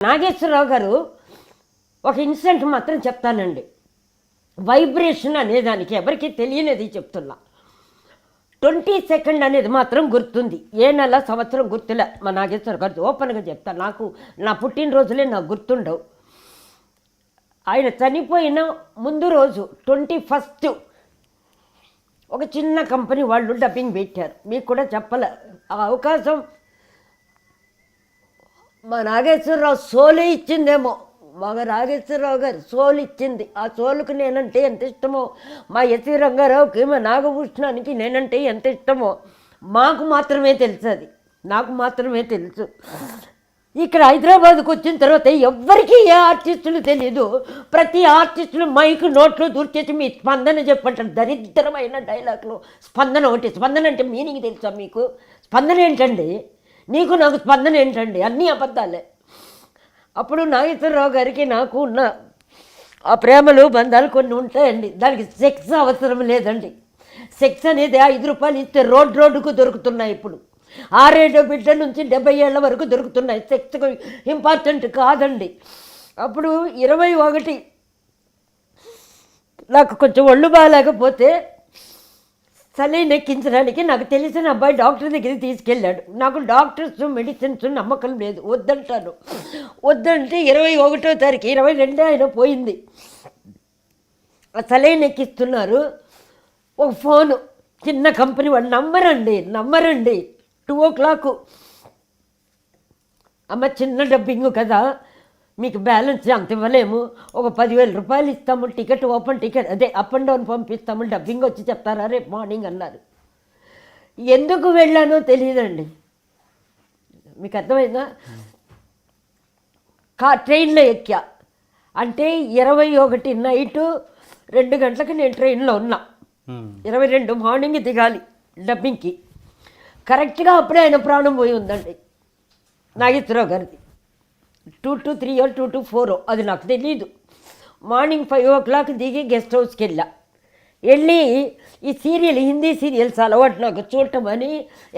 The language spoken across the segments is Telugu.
నాగేశ్వరరావు గారు ఒక ఇన్సిడెంట్ మాత్రం చెప్తానండి. వైబ్రేషన్ అనేదానికి ఎవరికి తెలియనిది చెప్తున్నా. 22 అనేది మాత్రం గుర్తుంది. ఏ నెల సంవత్సరం గుర్తులే. మా నాగేశ్వర గారు ఓపెన్గా చెప్తా, నాకు నా పుట్టినరోజులే నాకు గుర్తుండవు. ఆయన చనిపోయిన ముందు రోజు 21 ఒక చిన్న కంపెనీ వాళ్ళు డబ్బింగ్ పెట్టారు. మీకు కూడా చెప్పలే ఆ అవకాశం. మా నాగేశ్వరరావు సోలు ఇచ్చిందేమో, మా నాగేశ్వరరావు గారు సోలు ఇచ్చింది. ఆ సోలుకు నేనంటే ఎంత ఇష్టమో, మా ఎస్వి రంగారావుకి, మా నాగభూషణానికి నేనంటే ఎంత ఇష్టమో మాకు మాత్రమే తెలుసు. అది నాకు మాత్రమే తెలుసు. ఇక్కడ హైదరాబాద్కు వచ్చిన తర్వాత ఎవ్వరికీ ఏ ఆర్టిస్టులు తెలీదు. ప్రతి ఆర్టిస్టులు మైకు నోట్లో దూర్చేసి మీ స్పందన చెప్పంటారు. దరిద్రమైన డైలాగ్లు. స్పందన ఒకటి. స్పందన అంటే మీనింగ్ తెలుసా మీకు? స్పందన ఏంటండి? నీకు నాకు స్పందన ఏంటండి? అన్నీ అబద్ధాలే. అప్పుడు నాగేశ్వరరావు గారికి నాకు ఉన్న ఆ ప్రేమలు బంధాలు కొన్ని ఉంటాయండి. దానికి సెక్స్ అవసరం లేదండి. సెక్స్ అనేది 5 రూపాయలు ఇస్తే రోడ్డుకు దొరుకుతున్నాయి. ఇప్పుడు 6-7 బిడ్డ నుంచి 70 ఏళ్ళ వరకు దొరుకుతున్నాయి. సెక్స్ ఇంపార్టెంట్ కాదండి. అప్పుడు 21 నాకు కొంచెం ఒళ్ళు బాగాలేకపోతే సలైన్ ఎక్కించడానికి నాకు తెలిసిన అబ్బాయి డాక్టర్ దగ్గరికి తీసుకెళ్ళాడు. నాకు డాక్టర్స్ మెడిసిన్స్ నమ్మకం లేదు, వద్దంటాను. వద్దంటే 21వ తారీఖు 22 ఆయన పోయింది. ఆ సలైన్ ఎక్కిస్తున్నారు. ఒక ఫోను, చిన్న కంపెనీ వాళ్ళు నమ్మరండి 2 o'clock. అమ్మ చిన్న డబ్బింగ్ కదా, మీకు బ్యాలెన్స్ అంత ఇవ్వలేము, ఒక 10,000 రూపాయలు ఇస్తాము, టికెట్ ఓపెన్ టికెట్ అదే అప్ అండ్ డౌన్ పంపిస్తాము, డబ్బింగ్ వచ్చి చెప్తారా రేపు మార్నింగ్ అన్నారు. ఎందుకు వెళ్ళానో తెలియదండి. మీకు అర్థమైందా? ట్రైన్లో ఎక్కా అంటే 21 నైటు 2 గంటలకు నేను ట్రైన్లో ఉన్నా. 22 మార్నింగ్ దిగాలి డబ్బింగ్కి. కరెక్ట్గా అప్పుడే ఆయన ప్రాణం పోయి ఉందండి నాగేశ్వరరావు గారిది. 2 to 3 or 2 to 4 అది నాకు తెలీదు. మార్నింగ్ 5 o'clock దిగి గెస్ట్ హౌస్కి వెళ్ళి ఈ సీరియల్, హిందీ సీరియల్స్ అలవాటు నాకు చూడటం అని.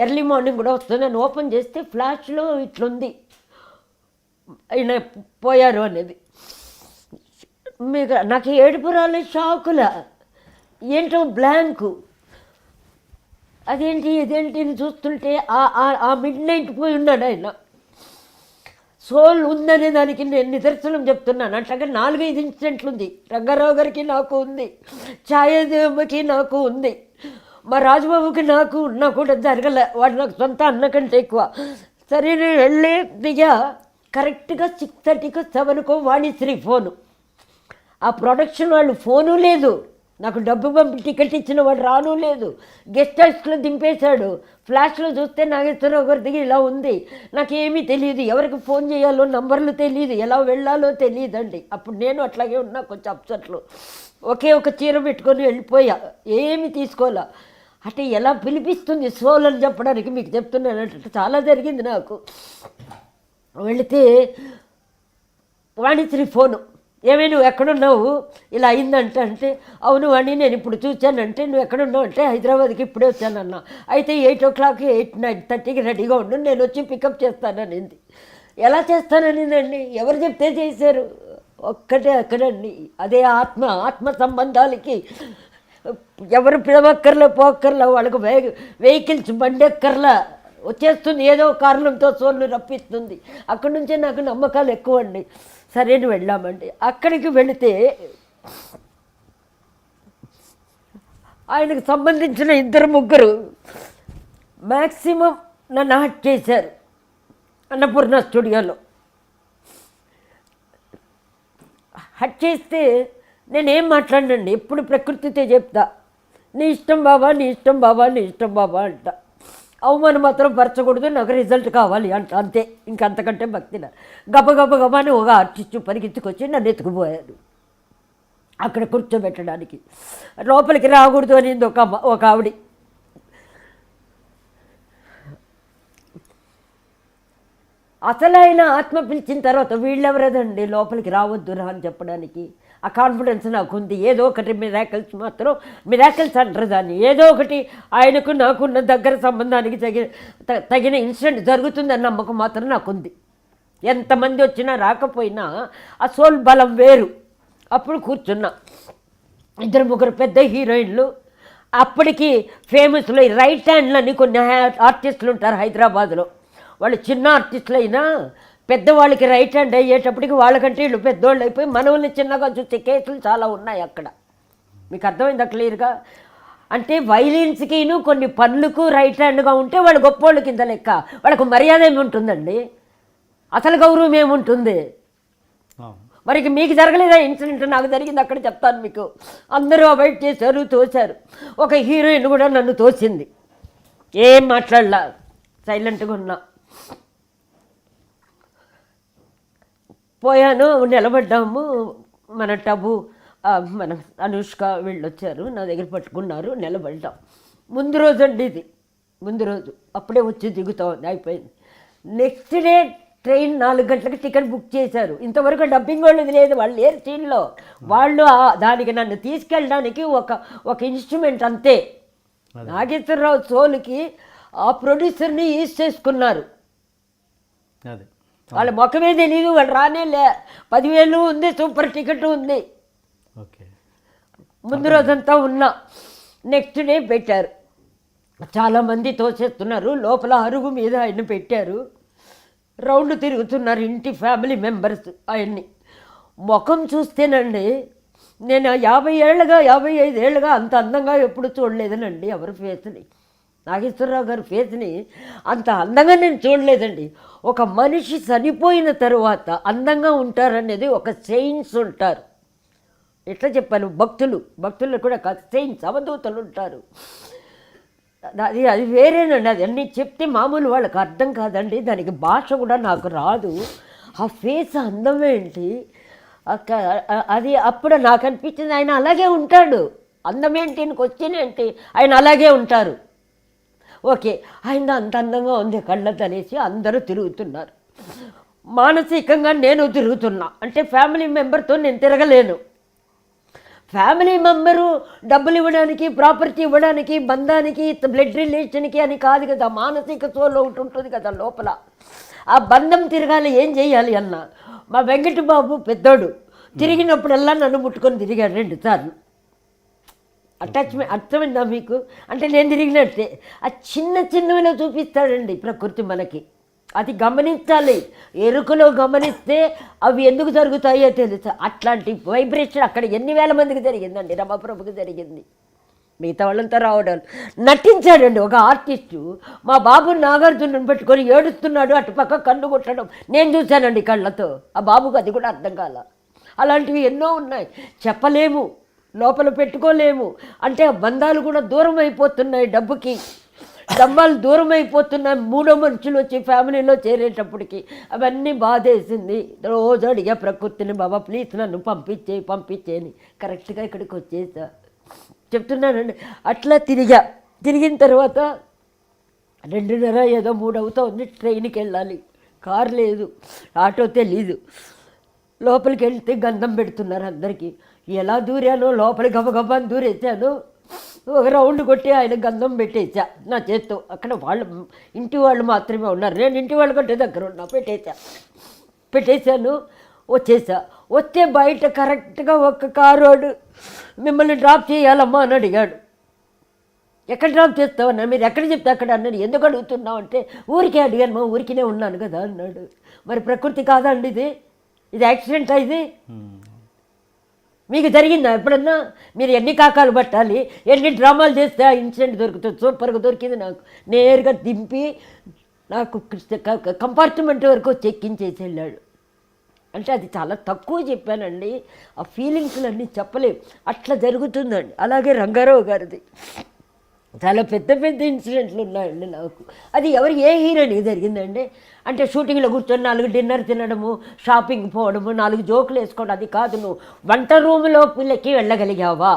ఎర్లీ మార్నింగ్ కూడా వస్తుందని ఓపెన్ చేస్తే ఫ్లాష్లో ఇట్లుంది ఆయన పోయారు అనేది. మీకు నాకు ఏడుపు రాలే, షాకులా, ఏంటో బ్లాంకు. ఇదేంటి చూస్తుంటే ఆ మిడ్ నైట్ పోయి ఉన్నాడు ఆయన. సోల్ ఉందనే దానికి నేను నిదర్శనం చెప్తున్నాను. అట్లాగే 4-5 ఇన్సిడెంట్లు ఉంది. రంగారావు గారికి నాకు ఉంది, ఛాయాదేవికి నాకు ఉంది, మా రాజబాబుకి నాకు ఉన్నా కూడా జరగలే. వాడు నాకు సొంత అన్న కంటే ఎక్కువ. సరే నేను వెళ్ళి దిగా. కరెక్ట్గా 6:30కో 7కో వాణిశ్రీ ఫోను. ఆ ప్రొడక్షన్ వాళ్ళు ఫోను లేదు, నాకు డబ్బు పంపి టికెట్ ఇచ్చిన వాడు రాను లేదు, గెస్ట్ హౌస్లో దింపేశాడు. ఫ్లాష్లో చూస్తే నాగేశ్వరరావు గారి దగ్గర ఇలా ఉంది. నాకేమీ తెలియదు, ఎవరికి ఫోన్ చేయాలో నంబర్లు తెలియదు, ఎలా వెళ్ళాలో తెలియదండి. అప్పుడు నేను అట్లాగే ఉన్నా, కొంచెం అప్సెట్లో. ఒకే ఒక చీర పెట్టుకొని వెళ్ళిపోయా, ఏమి తీసుకోవాలా. అంటే ఎలా పిలిపిస్తుంది సోల్ అని చెప్పడానికి మీకు చెప్తున్నానంటే చాలా జరిగింది నాకు. వెళితే వాణిశ్రీ ఫోను, ఏమే నువ్వు ఎక్కడున్నావు, ఇలా అయిందంట అంటే, అవును అని నేను ఇప్పుడు చూశానంటే, నువ్వు ఎక్కడున్నావు అంటే, హైదరాబాద్కి ఇప్పుడే వచ్చానన్నా. అయితే 8 o'clock 8:30కి రెడీగా ఉండు, నేను వచ్చి పికప్ చేస్తాననింది. ఎలా చేస్తాననిందండి? ఎవరు చెప్తే చేశారు? ఒక్కటే అక్కడండి. అదే ఆత్మ సంబంధాలకి ఎవరు పిలవక్కర్లా, పోక్కర్లా, వాళ్ళకు వెహికల్స్ బండెక్కర్లా, వచ్చేస్తుంది. ఏదో కారణంతో సోళ్ళు రప్పిస్తుంది. అక్కడి నుంచే నాకు నమ్మకాలు ఎక్కువ అండి. సరే వెళ్ళామండి. అక్కడికి వెళితే ఆయనకు సంబంధించిన 2-3 మ్యాక్సిమం నన్ను హట్ చేశారు అన్నపూర్ణ స్టూడియోలో. హట్ చేస్తే నేనేం మాట్లాడండి, ఎప్పుడు ప్రకృతితో చెప్తా, నీ ఇష్టం బాబా, నీ ఇష్టం బాబా, నీ ఇష్టం బాబా అంట. అవమానం మాత్రం పరచకూడదు, నాకు రిజల్ట్ కావాలి అంట, అంతే. ఇంకంతకంటే భక్తిన గబని ఒక ఆర్టిస్టు పరిగెత్తుకొచ్చి నన్ను ఎత్తుకుపోయాడు అక్కడ కూర్చోబెట్టడానికి. లోపలికి రాకూడదు అనింది ఒక ఆవిడ. అసలు ఆయన ఆత్మ పిలిచిన తర్వాత వీళ్ళెవరదండి లోపలికి రావద్దు రా అని చెప్పడానికి. ఆ కాన్ఫిడెన్స్ నాకు ఉంది. ఏదో ఒకటి మిరాకిల్స్ అంటారు దాన్ని. ఏదో ఒకటి ఆయనకు నాకున్న దగ్గర సంబంధానికి తగిన ఇన్సిడెంట్ జరుగుతుందన్న నమ్మకం మాత్రం నాకుంది. ఎంతమంది వచ్చినా రాకపోయినా ఆ సోల్ బలం వేరు. అప్పుడు కూర్చున్నా, 2-3 పెద్ద హీరోయిన్లు, అప్పటికి ఫేమస్లో రైట్ హ్యాండ్లని కొన్ని ఆర్టిస్టులు ఉంటారు హైదరాబాద్లో. వాళ్ళు చిన్న ఆర్టిస్టులు అయినా పెద్దవాళ్ళకి రైట్ హ్యాండ్ అయ్యేటప్పటికి వాళ్ళకంటే వీళ్ళు పెద్దవాళ్ళు అయిపోయి మనల్ని చిన్నగా చూసే కేసులు చాలా ఉన్నాయి అక్కడ. మీకు అర్థమైందా క్లియర్గా? అంటే వైలిన్స్కిను కొన్ని పనులకు రైట్ హ్యాండ్గా ఉంటే వాళ్ళు గొప్పోళ్ళు కింద లెక్క. వాళ్ళకు మర్యాద ఏముంటుందండి, అసలు గౌరవం ఏముంటుంది? మరి మీకు జరగలేదా ఇన్సిడెంట్? నాకు జరిగింది, అక్కడ చెప్తాను మీకు. అందరూ అవాయిడ్ చేశారు, తోశారు. ఒక హీరోయిన్ కూడా నన్ను తోసింది, ఏం మాట్లాడలా, సైలెంట్గా ఉన్నా. పోయాను, నిలబడ్డాము. మన టబు, మన అనుష్క వీళ్ళు వచ్చారు, నా దగ్గర పట్టుకున్నారు, నిలబడ్డాం. ముందు రోజు అండి ఇది, ముందు రోజు అప్పుడే వచ్చి దిగుతా ఉంది, అయిపోయింది. నెక్స్ట్ డే ట్రైన్ 4 గంటలకు టికెట్ బుక్ చేశారు. ఇంతవరకు డబ్బింగ్ వాళ్ళు లేదు, వాళ్ళు లేరు సీన్లో. వాళ్ళు దానికి నన్ను తీసుకెళ్ళడానికి ఒక ఇన్స్ట్రుమెంట్ అంతే. నాగేశ్వరరావు సోలుకి ఆ ప్రొడ్యూసర్ని యూజ్ చేసుకున్నారు. వాళ్ళ ముఖమే తెలియదు, వాళ్ళు రానేలే. 10,000 ఉంది, సూపర్ టికెట్ ఉంది. ముందు రోజంతా ఉన్నా. నెక్స్ట్ డే పెట్టారు, చాలామంది తోసేస్తున్నారు. లోపల అరుగు మీద ఆయన పెట్టారు, రౌండ్ తిరుగుతున్నారు ఇంటి ఫ్యామిలీ మెంబర్స్. ఆయన్ని ముఖం చూస్తేనండి, నేను 55 ఏళ్ళుగా అంత అందంగా ఎప్పుడు చూడలేదనండి ఎవరి ఫేస్ని. నాగేశ్వరరావు గారి ఫేస్ని అంత అందంగా నేను చూడలేదండి. ఒక మనిషి చనిపోయిన తరువాత అందంగా ఉంటారనేది ఒక సెయింట్స్ ఉంటారు. ఎట్లా చెప్పాను, భక్తులు కూడా సెయింట్స్, అవధూతలు ఉంటారు. అది వేరేనండి. అది అన్నీ చెప్తే మామూలు వాళ్ళకి అర్థం కాదండి, దానికి భాష కూడా నాకు రాదు. ఆ ఫేస్ అందం ఏంటి అది అప్పుడు నాకు అనిపించింది, ఆయన అలాగే ఉంటాడు. అందం ఏంటి, క్వశ్చన్ ఏంటి, ఆయన అలాగే ఉంటారు. ఓకే, ఆయన అంత అందంగా ఉంది కళ్ళతో అనేసి అందరూ తిరుగుతున్నారు. మానసికంగా నేను తిరుగుతున్నా. అంటే ఫ్యామిలీ మెంబర్తో నేను తిరగలేను. ఫ్యామిలీ మెంబరు డబ్బులు ఇవ్వడానికి, ప్రాపర్టీ ఇవ్వడానికి, బంధానికి, బ్లడ్ రిలేషన్కి అని కాదు కదా. మానసిక సోల్ ఒకటి ఉంటుంది కదా లోపల. ఆ బంధం తిరగాలి, ఏం చేయాలి అన్న. మా వెంకటబాబు పెద్దోడు తిరిగినప్పుడల్లా నన్ను ముట్టుకొని తిరిగాడు 2 సార్లు. అటాచ్మెంట్ అర్థమైందా మీకు? అంటే నేను తిరిగినట్టే. ఆ చిన్నవిలో చూపిస్తాడండి ప్రకృతి మనకి. అది గమనించాలి. ఎరుకలో గమనిస్తే అవి ఎందుకు జరుగుతాయో తెలుసు. అట్లాంటి వైబ్రేషన్ అక్కడ ఎన్ని వేల మందికి జరిగిందండి. రమాప్రభుకి జరిగింది, మిగతా వాళ్ళంతా రావడం. నటించాడండి ఒక ఆర్టిస్టు. మా బాబు నాగార్జునని పెట్టుకొని ఏడుస్తున్నాడు, అటుపక్క కన్ను కొట్టడం నేను చూశానండి కళ్ళతో. ఆ బాబుకు అది కూడా అర్థం కాల. అలాంటివి ఎన్నో ఉన్నాయి, చెప్పలేము, లోపల పెట్టుకోలేము. అంటే ఆ బంధాలు కూడా దూరం అయిపోతున్నాయి, డబ్బుకి డబ్బాలు దూరం అయిపోతున్నాయి. 3వ మనుషులు వచ్చి ఫ్యామిలీలో చేరేటప్పటికి అవన్నీ బాధేసింది. రోజు అడిగా ప్రకృతిని, బాబా ప్లీజ్ నన్ను పంపించేని. కరెక్ట్గా ఇక్కడికి వచ్చేసా, చెప్తున్నానండి. అట్లా తిరిగిన తర్వాత 2:30 ఏదో 3 అవుతుంది. ట్రైన్కి వెళ్ళాలి, కారు లేదు, ఆటో తెలీదు. లోపలికి వెళ్తే గంధం పెడుతున్నారు అందరికీ. ఎలా దూరానో లోపలి గబగబాని దూరేసాను. ఒక రౌండ్ కొట్టి ఆయన గంధం పెట్టేసా నా చేత్తో. అక్కడ ఇంటి వాళ్ళు మాత్రమే ఉన్నారు, నేను ఇంటి వాళ్ళు కంటే దగ్గర ఉన్నా. పెట్టేశాను, వచ్చే బయట కరెక్ట్గా ఒక కారోడు మిమ్మల్ని డ్రాప్ చేయాలమ్మా అని అడిగాడు. ఎక్కడ డ్రాప్ చేస్తావన్నా? మీరు ఎక్కడ చెప్తే అక్కడ అన్నాడు. ఎందుకు అడుగుతున్నావు అంటే, ఊరికే అడిగాను మా, ఊరికినే ఉన్నాను కదా అన్నాడు. మరి ప్రకృతి కాదండి ఇది యాక్సిడెంటా? ఇది మీకు జరిగిందా ఎప్పుడన్నా? మీరు ఎన్ని కాకాలు పట్టాలి, ఎన్ని డ్రామాలు చేస్తే ఆ ఇన్సిడెంట్ దొరుకుతుంది. సూపర్గా దొరికింది నాకు. నేరుగా దింపి నాకు కంపార్ట్మెంట్ వరకు చెక్కించేసి వెళ్ళాడు. అంటే అది చాలా తక్కువ చెప్పానండి. ఆ ఫీలింగ్స్లన్నీ చెప్పలేము, అట్లా జరుగుతుందండి. అలాగే రంగారావు గారిది చాలా పెద్ద ఇన్సిడెంట్లు ఉన్నాయండి నాకు. అది ఏ హీరోయిన్కి జరిగిందండి? అంటే షూటింగ్లో కూర్చొని 4 డిన్నర్ తినడము, షాపింగ్ పోవడము, 4 జోకులు వేసుకోవడం, అది కాదు. నువ్వు వంట రూమ్లో పిల్లకి వెళ్ళగలిగావా?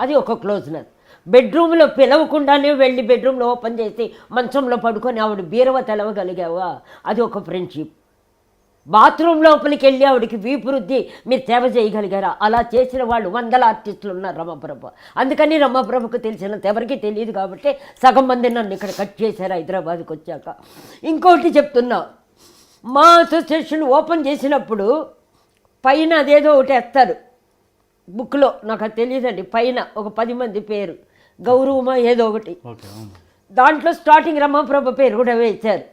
అది ఒక క్లోజ్నెస్. బెడ్రూమ్లో పిలవకుండానే వెళ్ళి బెడ్రూమ్లో ఓపెన్ చేసి మంచంలో పడుకొని ఆవిడ బీరవ తెలవగలిగావా? అది ఒక ఫ్రెండ్షిప్. బాత్రూమ్ లోపలికి వెళ్ళి ఆవిడకి వీపురుద్ది మీరు సేవ చేయగలిగారా? అలా చేసిన వాళ్ళు 100 ఆర్టిస్టులు ఉన్నారు రమాప్రభ. అందుకని రమాప్రభకు తెలిసినంత ఎవరికి తెలియదు కాబట్టి సగం మంది నన్ను ఇక్కడ కట్ చేశారు హైదరాబాద్కి వచ్చాక. ఇంకోటి చెప్తున్నా, మా అసోసియేషన్ ఓపెన్ చేసినప్పుడు పైన అదేదో ఒకటి వేస్తారు బుక్లో, నాకు అది తెలియదండి, పైన ఒక 10 మంది పేరు గౌరవమా ఏదో ఒకటి, దాంట్లో స్టార్టింగ్ రమాప్రభ పేరు కూడా వేశారు.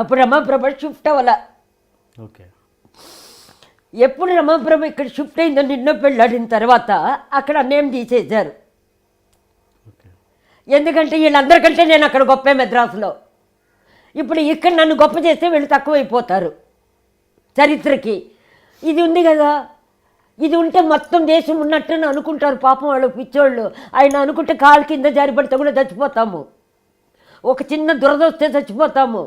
అప్పుడు రమాప్రభ షిఫ్ట్ అవ్వాల. ఎప్పుడు రమాప్రభ ఇక్కడ షిఫ్ట్ అయిందో నిన్న పెళ్ళాడిన తర్వాత అక్కడ నేమ్ తీసేశారు. ఎందుకంటే వీళ్ళందరికంటే నేను అక్కడ గొప్ప మెద్రాసులో. ఇప్పుడు ఇక్కడ నన్ను గొప్ప చేస్తే వీళ్ళు తక్కువైపోతారు చరిత్రకి. ఇది ఉంది కదా, ఇది ఉంటే మొత్తం దేశం ఉన్నట్టు అనుకుంటారు పాపం వాళ్ళు పిచ్చోళ్ళు. ఆయన అనుకుంటే కాలు కింద జారిపడితే కూడా చచ్చిపోతాము, ఒక చిన్న దురద వస్తే చచ్చిపోతాము,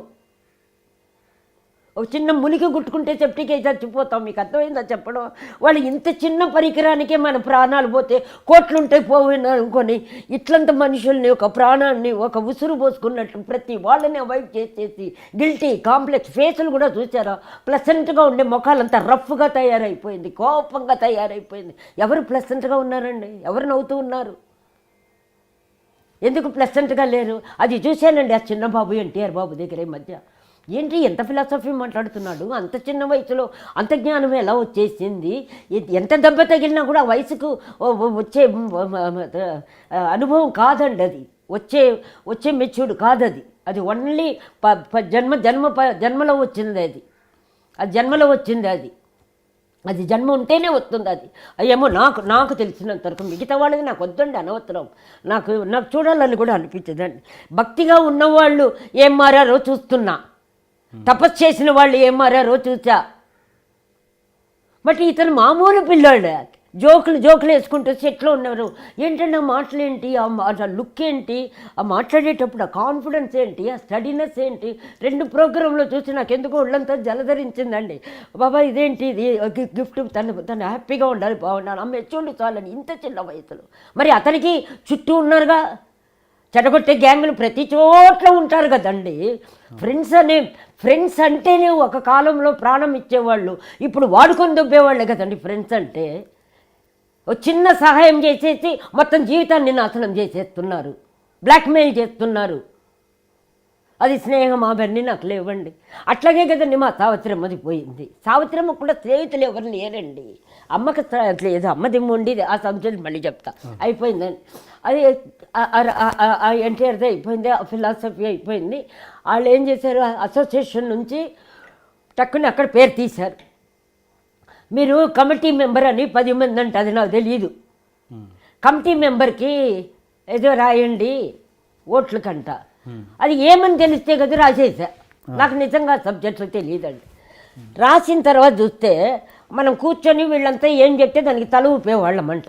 ఒక చిన్న మునికి గుట్టుకుంటే సెప్టికే చచ్చిపోతాం. మీకు అర్థమైందా చెప్పడం? వాళ్ళు ఇంత చిన్న పరికరానికే మన ప్రాణాలు పోతే కోట్లుంటే పోయినా అనుకొని ఇట్లంత మనుషుల్ని, ఒక ప్రాణాన్ని ఒక ఉసురు పోసుకున్నట్టు ప్రతి వాళ్ళని అవాయిడ్ చేసేసి గిల్టీ కాంప్లెక్స్ ఫేసులు కూడా చూసారా? ప్లసెంట్గా ఉండే ముఖాలంతా రఫ్గా తయారైపోయింది, కోపంగా తయారైపోయింది. ఎవరు ప్లసెంట్గా ఉన్నారండి? ఎవరు నవ్వుతూ ఉన్నారు? ఎందుకు ప్లసెంట్గా లేరు? అది చూశానండి ఆ చిన్నబాబు ఎన్టీఆర్ బాబు దగ్గర ఈ మధ్య. ఏంటి ఎంత ఫిలాసఫీ మాట్లాడుతున్నాడు, అంత చిన్న వయసులో అంత జ్ఞానం ఎలా వచ్చేసింది? ఎంత దెబ్బ తగిలినా కూడా వయసుకు వచ్చే అనుభవం కాదండి అది, వచ్చే మెచ్యూర్డ్ కాదది. అది ఓన్లీ జన్మలో వచ్చింది అది, అది జన్మలో వచ్చింది అది, అది జన్మ ఉంటేనే వస్తుంది అది. ఏమో నాకు తెలిసినంతవరకు, మిగతా వాళ్ళది నాకు వద్దండి, అనవసరం. నాకు చూడాలని కూడా అనిపించదండి. భక్తిగా ఉన్నవాళ్ళు ఏం మారారో చూస్తున్నా, తపస్సు చేసిన వాళ్ళు ఏం మారారో చూసా. బట్ ఇతను మామూలు పిల్లాడు, జోకులు వేసుకుంటూ సెట్లో ఉన్నారు. ఏంటంటే ఆ మాటలేంటి, ఆ లుక్ ఏంటి, ఆ మాట్లాడేటప్పుడు ఆ కాన్ఫిడెన్స్ ఏంటి, ఆ స్టడీనెస్ ఏంటి, 2 ప్రోగ్రాంలో చూసి నాకు ఎందుకో ఒళ్ళంతా జలధరించిందండి. బాబా ఇదేంటి, ఇది గిఫ్ట్, తను హ్యాపీగా ఉండాలి, బాగుండాలి, అమ్మ ఎచ్చుండి చాలని ఇంత చిన్న వయసులో. మరి అతనికి చుట్టూ ఉన్నారుగా చెడగొట్టే గ్యాంగులు ప్రతి చోట్ల ఉంటారు కదండి. ఫ్రెండ్స్ అంటేనే ఒక కాలంలో ప్రాణం ఇచ్చేవాళ్ళు, ఇప్పుడు వాడుకొని దుబ్బేవాళ్ళే కదండి ఫ్రెండ్స్ అంటే. చిన్న సహాయం చేసేసి మొత్తం జీవితాన్ని నాశనం చేసేస్తున్నారు, బ్లాక్మెయిల్ చేస్తున్నారు. అది స్నేహం అవన్నీ నాకు లేవండి. అట్లాగే కదండి మా సావిత్రమ్మది పోయింది. సావిత్రమ్మ కూడా స్నేహితులు ఎవరు లేరండి. అమ్మకి లేదు, అమ్మది ఉండి ఆ సబ్జెక్ట్ మళ్ళీ చెప్తా, అయిపోయిందని. అది ఎన్టీఆర్ది అయిపోయింది, ఆ ఫిలాసఫీ అయిపోయింది. వాళ్ళు ఏం చేశారు, అసోసియేషన్ నుంచి టక్కుని అక్కడ పేరు తీశారు. మీరు కమిటీ మెంబర్ అని 10 మంది అంటే అది నాకు తెలియదు. కమిటీ మెంబర్కి ఏదో రాయండి ఓట్ల కంట, అది ఏమని తెలిస్తే కదా రాసేసా. నాకు నిజంగా సబ్జెక్టులు తెలియదండి. రాసిన తర్వాత చూస్తే మనం కూర్చొని వీళ్ళంతా ఏం చెప్తే దానికి తల ఊపేవాళ్ళమంట.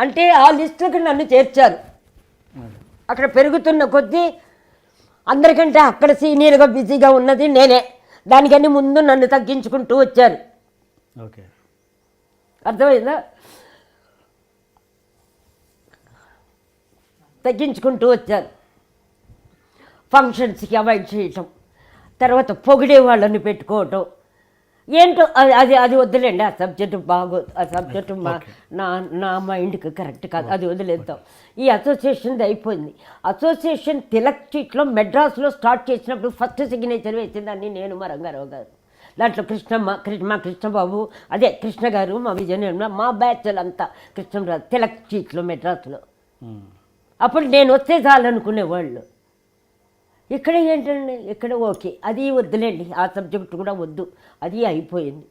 అంటే ఆ లిస్టుకి నన్ను చేర్చారు. అక్కడ పెరుగుతున్న కొద్దీ అందరికంటే అక్కడ సీనియర్గా బిజీగా ఉన్నది నేనే, దానికని ముందు నన్ను తగ్గించుకుంటూ వచ్చారు. అర్థమైందా? తగ్గించుకుంటూ వచ్చారు. ఫంక్షన్స్కి అవాయిడ్ చేయటం, తర్వాత పొగిడే వాళ్ళని పెట్టుకోవటం, ఏంటో అది వద్దులేండి. ఆ సబ్జెక్టు బాగోదు, ఆ సబ్జెక్టు నా మైండ్కి కరెక్ట్ కాదు, అది వదిలేద్దాం. ఈ అసోసియేషన్ది అయిపోయింది. అసోసియేషన్ తిలక్ స్ట్రీట్లో మెడ్రాస్లో స్టార్ట్ చేసినప్పుడు ఫస్ట్ సిగ్నేచర్ వేసిందాన్ని నేను, మా రంగారావు గారు. దాంట్లో మా కృష్ణబాబు, అదే కృష్ణ గారు, మా విజయనిర్మల, మా బ్యాచ్లు అంతా కృష్ణరాజు తిలక్ స్ట్రీట్లో మెడ్రాస్లో. అప్పుడు నేను వస్తే చాలనుకునేవాళ్ళు. ఇక్కడ ఏంటండి, ఇక్కడ ఓకే, అది వద్దులేండి, ఆ సబ్జెక్ట్ కూడా వద్దు, అది అయిపోయింది.